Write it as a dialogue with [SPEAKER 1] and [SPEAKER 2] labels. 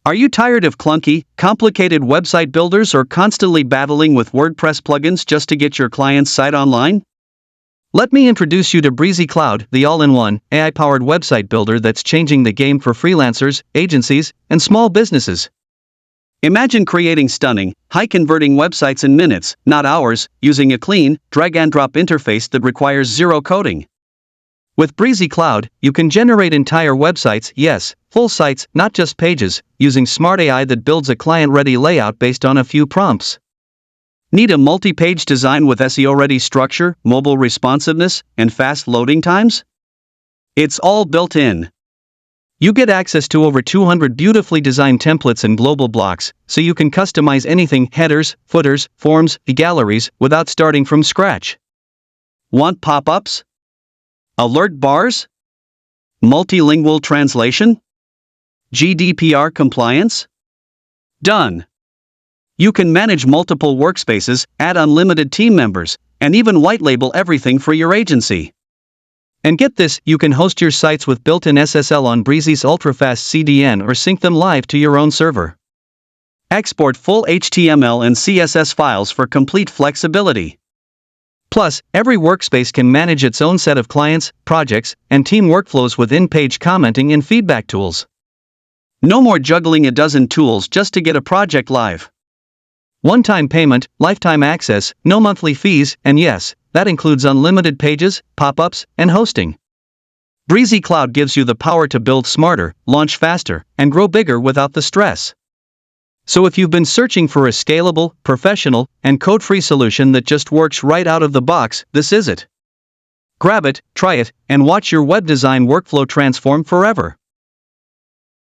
[SPEAKER 1] Are you tired of clunky, complicated website builders or constantly battling with WordPress plugins just to get your client's site online? Let me introduce you to Brizy Cloud, the all-in-one, AI-powered website builder that's changing the game for freelancers, agencies, and small businesses. Imagine creating stunning, high-converting websites in minutes, not hours, using a clean, drag-and-drop interface that requires zero coding. With Brizy Cloud, you can generate entire websites, yes, full sites, not just pages, using smart AI that builds a client-ready layout based on a few prompts. Need a multi-page design with SEO-ready structure, mobile responsiveness, and fast loading times? It's all built in. You get access to over 200 beautifully designed templates and global blocks, so you can customize anything: headers, footers, forms, galleries, without starting from scratch. Want pop-ups? Alert bars? Multilingual translation? GDPR compliance? Done. You can manage multiple workspaces, add unlimited team members, and even white label everything for your agency. And get this, you can host your sites with built-in SSL on Brizy's ultra-fast CDN or sync them live to your own server. Export full HTML and CSS files for complete flexibility. Plus, every workspace can manage its own set of clients, projects, and team workflows with in-page commenting and feedback tools. No more juggling a dozen tools just to get a project live. One-time payment, lifetime access, no monthly fees, and yes, that includes unlimited pages, pop-ups, and hosting. Brizy Cloud gives you the power to build smarter, launch faster, and grow bigger without the stress. So if you've been searching for a scalable, professional, and code-free solution that just works right out of the box, this is it. Grab it, try it, and watch your web design workflow transform forever.